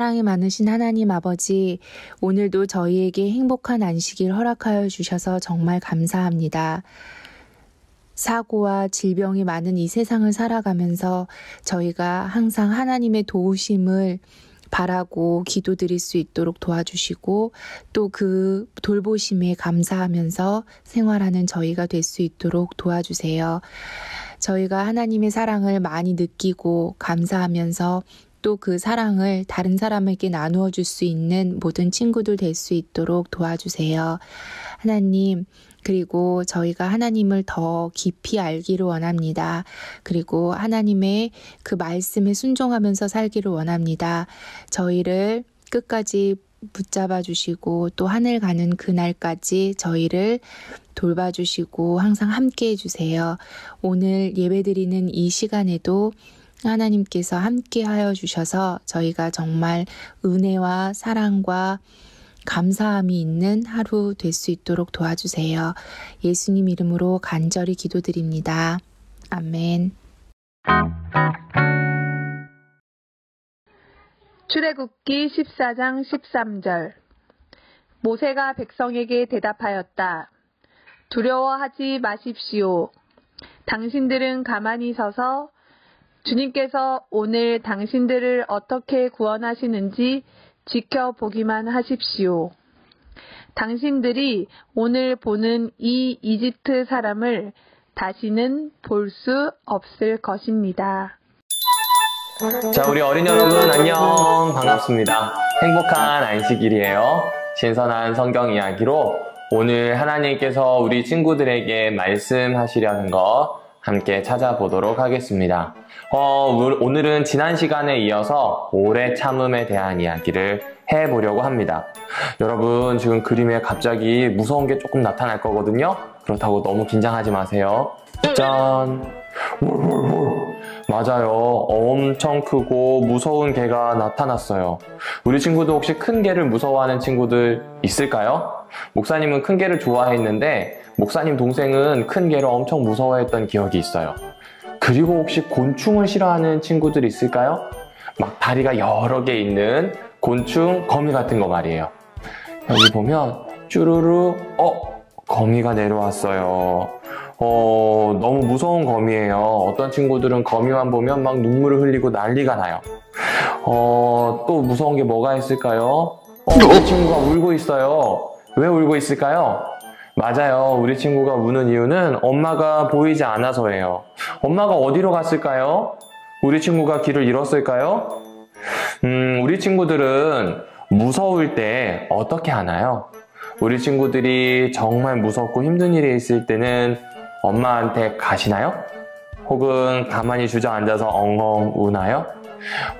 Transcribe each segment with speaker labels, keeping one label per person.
Speaker 1: 사랑이 많으신 하나님 아버지, 오늘도 저희에게 행복한 안식일 허락하여 주셔서 정말 감사합니다. 사고와 질병이 많은 이 세상을 살아가면서 저희가 항상 하나님의 도우심을 바라고 기도드릴 수 있도록 도와주시고 또 그 돌보심에 감사하면서 생활하는 저희가 될 수 있도록 도와주세요. 저희가 하나님의 사랑을 많이 느끼고 감사하면서 또 그 사랑을 다른 사람에게 나누어 줄 수 있는 모든 친구들 될 수 있도록 도와주세요. 하나님, 그리고 저희가 하나님을 더 깊이 알기를 원합니다. 그리고 하나님의 그 말씀에 순종하면서 살기를 원합니다. 저희를 끝까지 붙잡아 주시고 또 하늘 가는 그날까지 저희를 돌봐주시고 항상 함께 해주세요. 오늘 예배드리는 이 시간에도 하나님께서 함께 하여 주셔서 저희가 정말 은혜와 사랑과 감사함이 있는 하루 될 수 있도록 도와주세요. 예수님 이름으로 간절히 기도드립니다. 아멘.
Speaker 2: 출애굽기 14장 13절. 모세가 백성에게 대답하였다. 두려워하지 마십시오. 당신들은 가만히 서서 주님께서 오늘 당신들을 어떻게 구원하시는지 지켜보기만 하십시오. 당신들이 오늘 보는 이 이집트 사람을 다시는 볼 수 없을 것입니다.
Speaker 3: 자, 우리 어린 여러분 안녕, 반갑습니다. 행복한 안식일이에요. 신선한 성경 이야기로 오늘 하나님께서 우리 친구들에게 말씀하시려는 거 함께 찾아보도록 하겠습니다. 오늘은 지난 시간에 이어서 오래 참음에 대한 이야기를 해보려고 합니다. 여러분, 지금 그림에 갑자기 무서운 게 조금 나타날 거거든요. 그렇다고 너무 긴장하지 마세요. 짠! 맞아요. 엄청 크고 무서운 개가 나타났어요. 우리 친구도 혹시 큰 개를 무서워하는 친구들 있을까요? 목사님은 큰 개를 좋아했는데 목사님 동생은 큰 개를 엄청 무서워했던 기억이 있어요. 그리고 혹시 곤충을 싫어하는 친구들 있을까요? 막 다리가 여러 개 있는 곤충, 거미 같은 거 말이에요. 여기 보면 쭈루루, 거미가 내려왔어요. 너무 무서운 거미예요. 어떤 친구들은 거미만 보면 막 눈물을 흘리고 난리가 나요. 또 무서운 게 뭐가 있을까요? 우리 친구가 울고 있어요. 왜 울고 있을까요? 맞아요. 우리 친구가 우는 이유는 엄마가 보이지 않아서예요. 엄마가 어디로 갔을까요? 우리 친구가 길을 잃었을까요? 우리 친구들은 무서울 때 어떻게 하나요? 우리 친구들이 정말 무섭고 힘든 일이 있을 때는 엄마한테 가시나요? 혹은 가만히 주저앉아서 엉엉 우나요?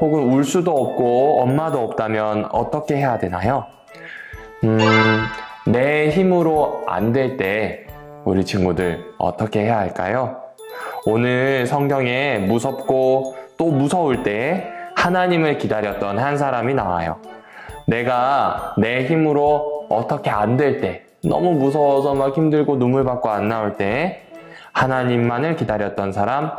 Speaker 3: 혹은 울 수도 없고 엄마도 없다면 어떻게 해야 되나요? 내 힘으로 안 될 때 우리 친구들 어떻게 해야 할까요? 오늘 성경에 무섭고 또 무서울 때 하나님을 기다렸던 한 사람이 나와요. 내가 내 힘으로 어떻게 안 될 때, 너무 무서워서 막 힘들고 눈물 받고 안 나올 때 하나님만을 기다렸던 사람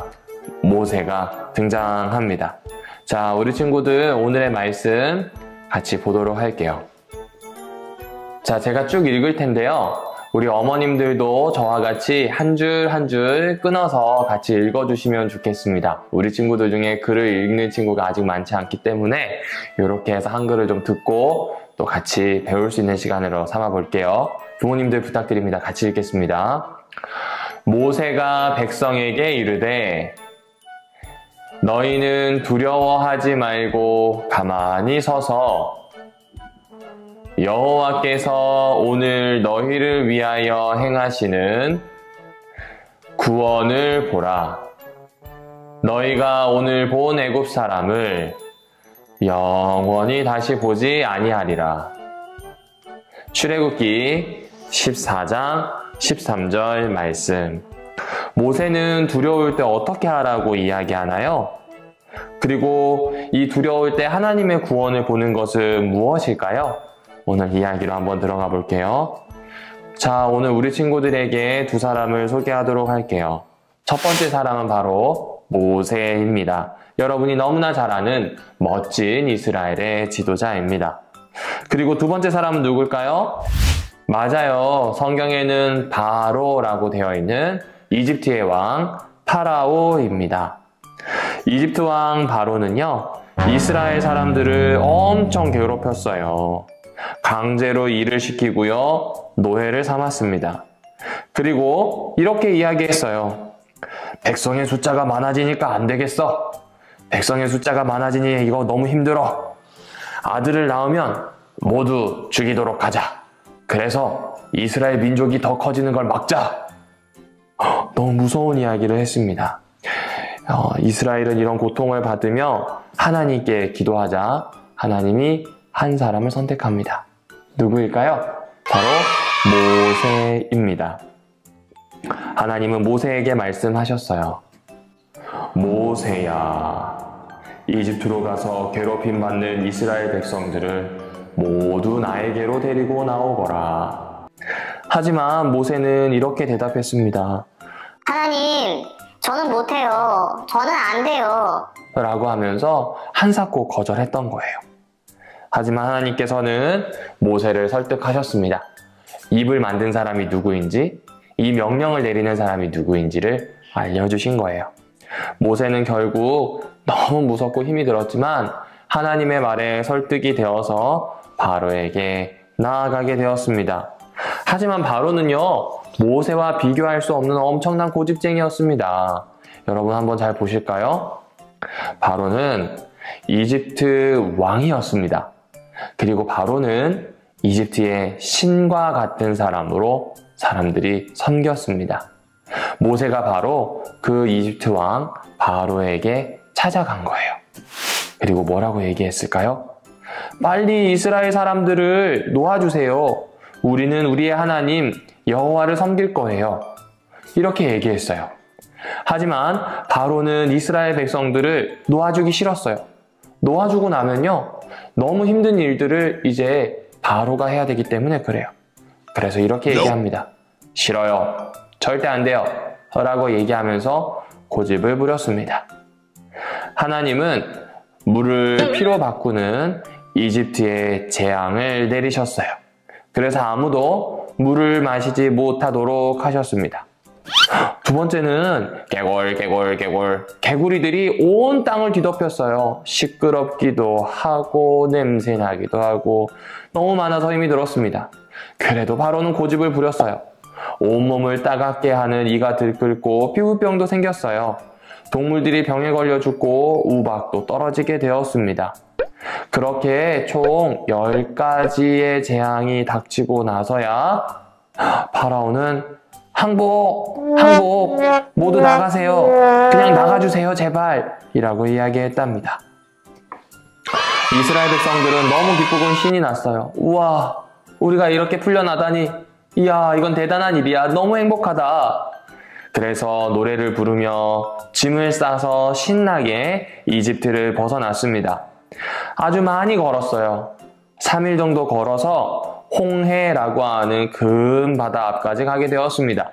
Speaker 3: 모세가 등장합니다. 자, 우리 친구들 오늘의 말씀 같이 보도록 할게요. 자, 제가 쭉 읽을 텐데요. 우리 어머님들도 저와 같이 한 줄 한 줄 끊어서 같이 읽어주시면 좋겠습니다. 우리 친구들 중에 글을 읽는 친구가 아직 많지 않기 때문에 이렇게 해서 한글을 좀 듣고 또 같이 배울 수 있는 시간으로 삼아 볼게요. 부모님들 부탁드립니다. 같이 읽겠습니다. 모세가 백성에게 이르되 너희는 두려워하지 말고 가만히 서서 여호와께서 오늘 너희를 위하여 행하시는 구원을 보라. 너희가 오늘 본 애굽 사람을 영원히 다시 보지 아니하리라. 출애굽기 14장 13절 말씀. 모세는 두려울 때 어떻게 하라고 이야기하나요? 그리고 이 두려울 때 하나님의 구원을 보는 것은 무엇일까요? 오늘 이야기로 한번 들어가 볼게요. 자, 오늘 우리 친구들에게 두 사람을 소개하도록 할게요. 첫 번째 사람은 바로 모세입니다. 여러분이 너무나 잘 아는 멋진 이스라엘의 지도자입니다. 그리고 두 번째 사람은 누굴까요? 맞아요. 성경에는 바로라고 되어 있는 이집트의 왕 파라오입니다. 이집트 왕 바로는요, 이스라엘 사람들을 엄청 괴롭혔어요. 강제로 일을 시키고요, 노예를 삼았습니다. 그리고 이렇게 이야기했어요. 백성의 숫자가 많아지니까 안 되겠어. 백성의 숫자가 많아지니 이거 너무 힘들어. 아들을 낳으면 모두 죽이도록 하자. 그래서 이스라엘 민족이 더 커지는 걸 막자. 너무 무서운 이야기를 했습니다. 이스라엘은 이런 고통을 받으며 하나님께 기도하자 하나님이 한 사람을 선택합니다. 누구일까요? 바로 모세입니다. 하나님은 모세에게 말씀하셨어요. 모세야, 이집트로 가서 괴롭힘 받는 이스라엘 백성들을 모두 나에게로 데리고 나오거라. 하지만 모세는 이렇게 대답했습니다.
Speaker 4: 하나님, 저는 못해요. 저는 안 돼요.
Speaker 3: 라고 하면서 한사코 거절했던 거예요. 하지만 하나님께서는 모세를 설득하셨습니다. 입을 만든 사람이 누구인지, 이 명령을 내리는 사람이 누구인지를 알려주신 거예요. 모세는 결국 너무 무섭고 힘이 들었지만 하나님의 말에 설득이 되어서 바로에게 나아가게 되었습니다. 하지만 바로는요, 모세와 비교할 수 없는 엄청난 고집쟁이였습니다. 여러분 한번 잘 보실까요? 바로는 이집트 왕이었습니다. 그리고 바로는 이집트의 신과 같은 사람으로 사람들이 섬겼습니다. 모세가 바로 그 이집트 왕 바로에게 찾아간 거예요. 그리고 뭐라고 얘기했을까요? 빨리 이스라엘 사람들을 놓아주세요. 우리는 우리의 하나님 여호와를 섬길 거예요. 이렇게 얘기했어요. 하지만 바로는 이스라엘 백성들을 놓아주기 싫었어요. 놓아주고 나면요, 너무 힘든 일들을 이제 바로가 해야 되기 때문에 그래요. 그래서 이렇게 얘기합니다. 싫어요. 절대 안 돼요. 라고 얘기하면서 고집을 부렸습니다. 하나님은 물을 피로 바꾸는 이집트의 재앙을 내리셨어요. 그래서 아무도 물을 마시지 못하도록 하셨습니다. 두 번째는 개골 개구리들이 온 땅을 뒤덮였어요. 시끄럽기도 하고 냄새나기도 하고 너무 많아서 힘이 들었습니다. 그래도 바로는 고집을 부렸어요. 온몸을 따갑게 하는 이가 들끓고 피부병도 생겼어요. 동물들이 병에 걸려 죽고 우박도 떨어지게 되었습니다. 그렇게 총 10가지의 재앙이 닥치고 나서야 파라오는 항복 모두 나가세요. 그냥 나가주세요 제발 이라고 이야기했답니다. 이스라엘 백성들은 너무 기쁘고 신이 났어요. 우와, 우리가 이렇게 풀려나다니, 이야, 이건 대단한 일이야. 너무 행복하다. 그래서 노래를 부르며 짐을 싸서 신나게 이집트를 벗어났습니다. 아주 많이 걸었어요. 3일 정도 걸어서 홍해라고 하는 큰 바다 앞까지 가게 되었습니다.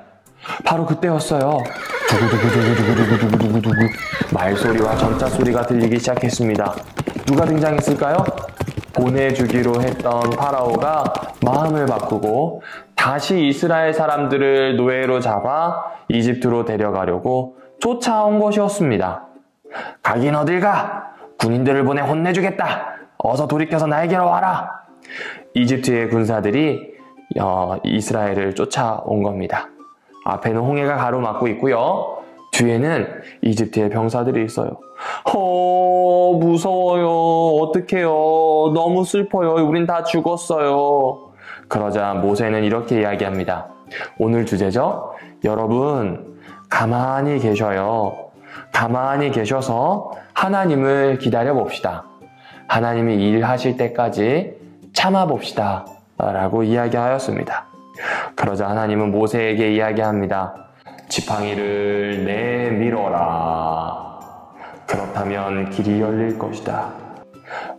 Speaker 3: 바로 그때였어요. 두구두구두구두구두구두구두구 말소리와 전차 소리가 들리기 시작했습니다. 누가 등장했을까요? 보내주기로 했던 파라오가 마음을 바꾸고 다시 이스라엘 사람들을 노예로 잡아 이집트로 데려가려고 쫓아온 것이었습니다. 가긴 어딜 가? 군인들을 보내 혼내주겠다. 어서 돌이켜서 나에게로 와라. 이집트의 군사들이 이스라엘을 쫓아온 겁니다. 앞에는 홍해가 가로막고 있고요. 뒤에는 이집트의 병사들이 있어요. 무서워요. 어떡해요. 너무 슬퍼요. 우린 다 죽었어요. 그러자 모세는 이렇게 이야기합니다. 오늘 주제죠? 여러분, 가만히 계셔요. 가만히 계셔서 하나님을 기다려 봅시다. 하나님이 일하실 때까지 참아 봅시다. 라고 이야기하였습니다. 그러자 하나님은 모세에게 이야기합니다. 지팡이를 내밀어라. 그렇다면 길이 열릴 것이다.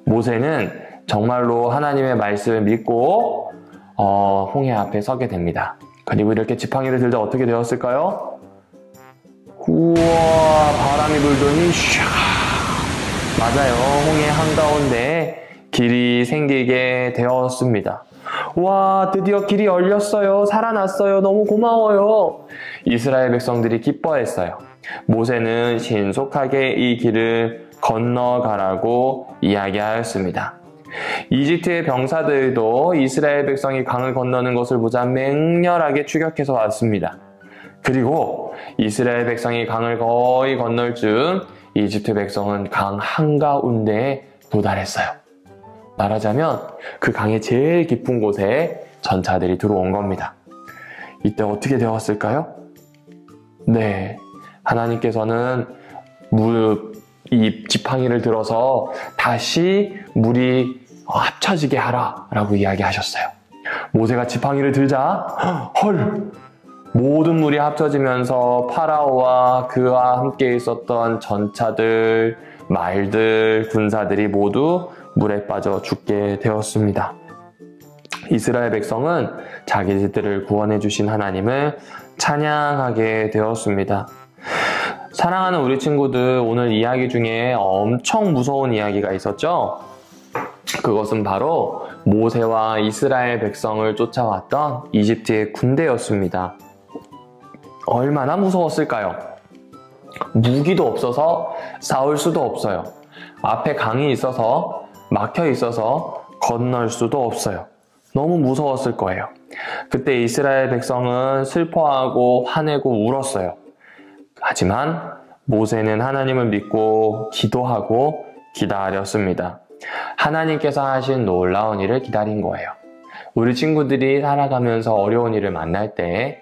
Speaker 3: 모세는 정말로 하나님의 말씀을 믿고 홍해 앞에 서게 됩니다. 그리고 이렇게 지팡이를 들다 어떻게 되었을까요? 우와, 바람이 불더니 샤 맞아요. 홍해 한가운데 길이 생기게 되었습니다. 와, 드디어 길이 열렸어요. 살아났어요. 너무 고마워요. 이스라엘 백성들이 기뻐했어요. 모세는 신속하게 이 길을 건너가라고 이야기하였습니다. 이집트의 병사들도 이스라엘 백성이 강을 건너는 것을 보자 맹렬하게 추격해서 왔습니다. 그리고 이스라엘 백성이 강을 거의 건널 즈음 이집트 백성은 강 한가운데에 도달했어요. 말하자면 그 강의 제일 깊은 곳에 전차들이 들어온 겁니다. 이때 어떻게 되었을까요? 네, 하나님께서는 이 지팡이를 들어서 다시 물이 합쳐지게 하라 라고 이야기하셨어요. 모세가 지팡이를 들자 헐! 모든 물이 합쳐지면서 파라오와 그와 함께 있었던 전차들, 말들, 군사들이 모두 물에 빠져 죽게 되었습니다. 이스라엘 백성은 자기들을 구원해 주신 하나님을 찬양하게 되었습니다. 사랑하는 우리 친구들, 오늘 이야기 중에 엄청 무서운 이야기가 있었죠? 그것은 바로 모세와 이스라엘 백성을 쫓아왔던 이집트의 군대였습니다. 얼마나 무서웠을까요? 무기도 없어서 싸울 수도 없어요. 앞에 강이 있어서 막혀 있어서 건널 수도 없어요. 너무 무서웠을 거예요. 그때 이스라엘 백성은 슬퍼하고 화내고 울었어요. 하지만 모세는 하나님을 믿고 기도하고 기다렸습니다. 하나님께서 하신 놀라운 일을 기다린 거예요. 우리 친구들이 살아가면서 어려운 일을 만날 때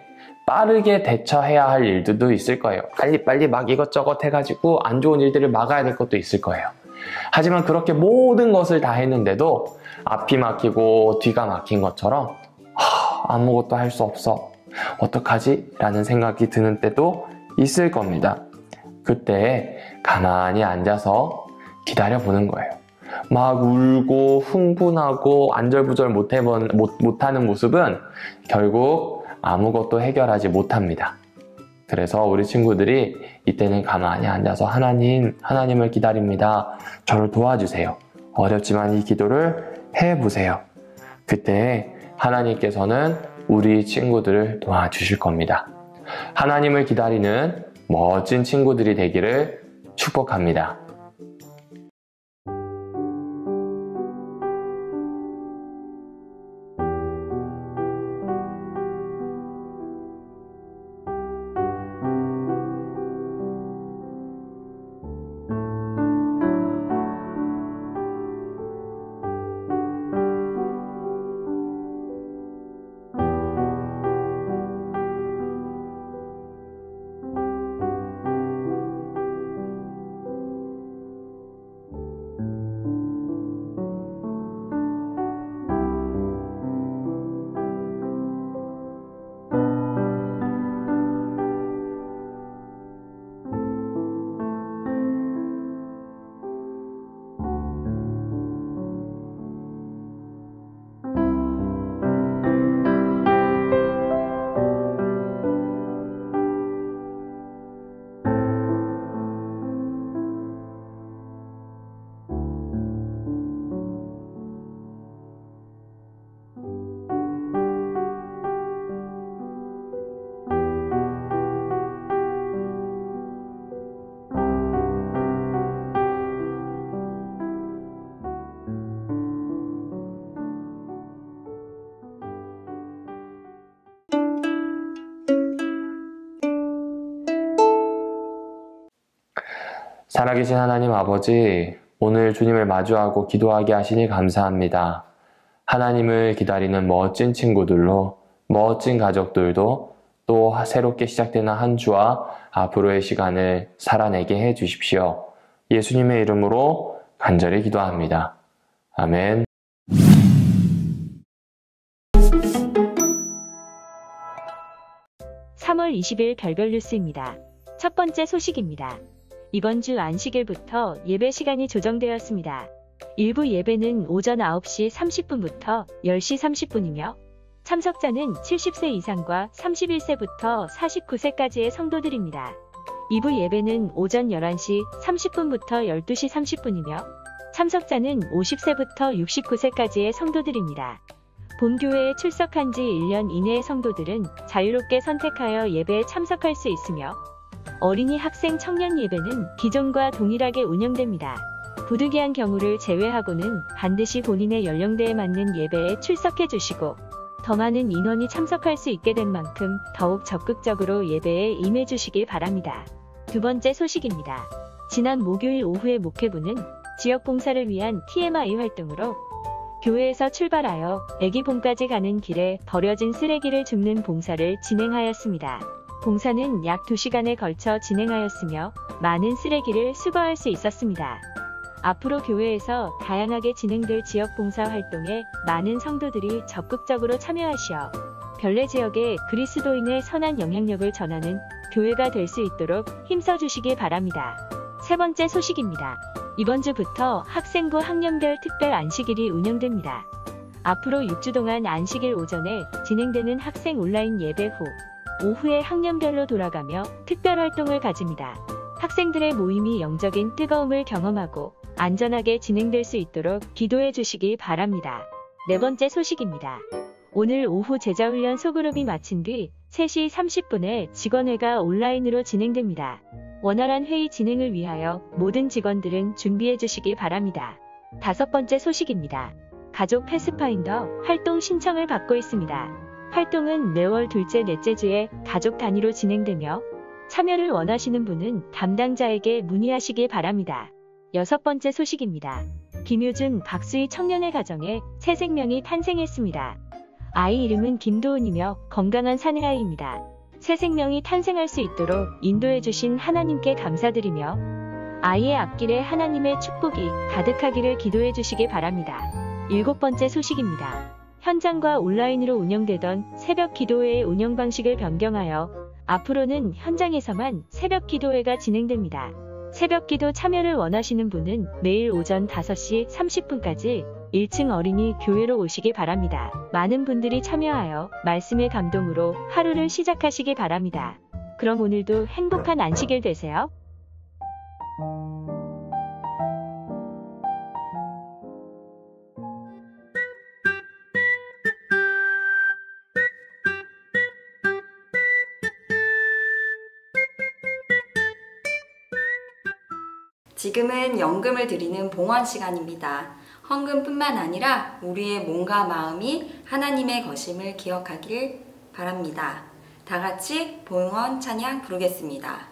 Speaker 3: 빠르게 대처해야 할 일들도 있을 거예요. 빨리빨리 막 이것저것 해가지고 안 좋은 일들을 막아야 될 것도 있을 거예요. 하지만 그렇게 모든 것을 다 했는데도 앞이 막히고 뒤가 막힌 것처럼 아무것도 할 수 없어. 어떡하지? 라는 생각이 드는 때도 있을 겁니다. 그때 가만히 앉아서 기다려보는 거예요. 막 울고 흥분하고 안절부절 못하는 모습은 결국 아무것도 해결하지 못합니다. 그래서 우리 친구들이 이때는 가만히 앉아서 하나님을 기다립니다. 저를 도와주세요. 어렵지만 이 기도를 해보세요. 그때 하나님께서는 우리 친구들을 도와주실 겁니다. 하나님을 기다리는 멋진 친구들이 되기를 축복합니다. 살아계신 하나님 아버지, 오늘 주님을 마주하고 기도하게 하시니 감사합니다. 하나님을 기다리는 멋진 친구들로, 멋진 가족들도 또 새롭게 시작되는 한 주와 앞으로의 시간을 살아내게 해 주십시오. 예수님의 이름으로 간절히 기도합니다. 아멘.
Speaker 5: (3월 20일) 별별 뉴스입니다. 첫 번째 소식입니다. 이번 주 안식일부터 예배 시간이 조정되었습니다. 일부 예배는 오전 9시 30분부터 10시 30분이며 참석자는 70세 이상과 31세부터 49세까지의 성도들입니다. 2부 예배는 오전 11시 30분부터 12시 30분이며 참석자는 50세부터 69세까지의 성도들입니다. 본교회에 출석한 지 1년 이내의 성도들은 자유롭게 선택하여 예배에 참석할 수 있으며 어린이 학생 청년 예배는 기존과 동일하게 운영됩니다. 부득이한 경우를 제외하고는 반드시 본인의 연령대에 맞는 예배에 출석해 주시고 더 많은 인원이 참석할 수 있게 된 만큼 더욱 적극적으로 예배에 임해 주시길 바랍니다. 두 번째 소식입니다. 지난 목요일 오후에 목회부는 지역 봉사를 위한 TMI 활동으로 교회에서 출발하여 애기봉까지 가는 길에 버려진 쓰레기를 줍는 봉사를 진행하였습니다. 봉사는 약 2시간에 걸쳐 진행하였으며 많은 쓰레기를 수거할 수 있었습니다. 앞으로 교회에서 다양하게 진행될 지역 봉사 활동에 많은 성도들이 적극적으로 참여하시어 별내 지역에 그리스도인의 선한 영향력을 전하는 교회가 될 수 있도록 힘써주시기 바랍니다. 세 번째 소식입니다. 이번 주부터 학생부 학년별 특별 안식일이 운영됩니다. 앞으로 6주 동안 안식일 오전에 진행되는 학생 온라인 예배 후 오후에 학년별로 돌아가며 특별 활동을 가집니다. 학생들의 모임이 영적인 뜨거움을 경험하고 안전하게 진행될 수 있도록 기도해 주시기 바랍니다. 네 번째 소식입니다. 오늘 오후 제자훈련 소그룹이 마친 뒤 3시 30분에 직원회가 온라인으로 진행됩니다. 원활한 회의 진행을 위하여 모든 직원들은 준비해 주시기 바랍니다. 다섯 번째 소식입니다. 가족 패스파인더 활동 신청을 받고 있습니다. 활동은 매월 둘째, 넷째 주에 가족 단위로 진행되며 참여를 원하시는 분은 담당자에게 문의하시기 바랍니다. 여섯 번째 소식입니다. 김효준, 박수희 청년의 가정에 새 생명이 탄생했습니다. 아이 이름은 김도은이며 건강한 사내아이입니다. 새 생명이 탄생할 수 있도록 인도해 주신 하나님께 감사드리며 아이의 앞길에 하나님의 축복이 가득하기를 기도해 주시기 바랍니다. 일곱 번째 소식입니다. 현장과 온라인으로 운영되던 새벽 기도회의 운영 방식을 변경하여 앞으로는 현장에서만 새벽 기도회가 진행됩니다. 새벽 기도 참여를 원하시는 분은 매일 오전 5시 30분까지 1층 어린이 교회로 오시기 바랍니다. 많은 분들이 참여하여 말씀의 감동으로 하루를 시작하시기 바랍니다. 그럼 오늘도 행복한 안식일 되세요.
Speaker 6: 지금은 연금을 드리는 봉헌 시간입니다. 헌금뿐만 아니라 우리의 몸과 마음이 하나님의 것임을 기억하길 바랍니다. 다 같이 봉헌 찬양 부르겠습니다.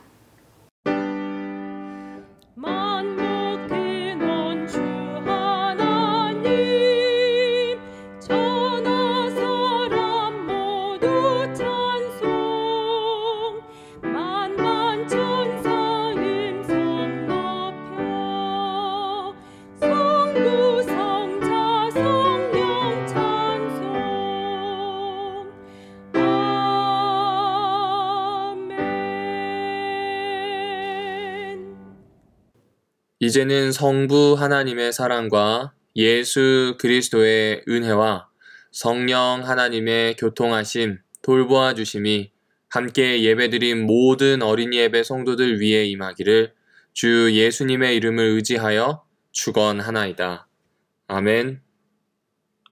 Speaker 3: 이제는 성부 하나님의 사랑과 예수 그리스도의 은혜와 성령 하나님의 교통하심, 돌보아 주심이 함께 예배드린 모든 어린이 예배 성도들 위에 임하기를 주 예수님의 이름을 의지하여 축원하나이다. 아멘.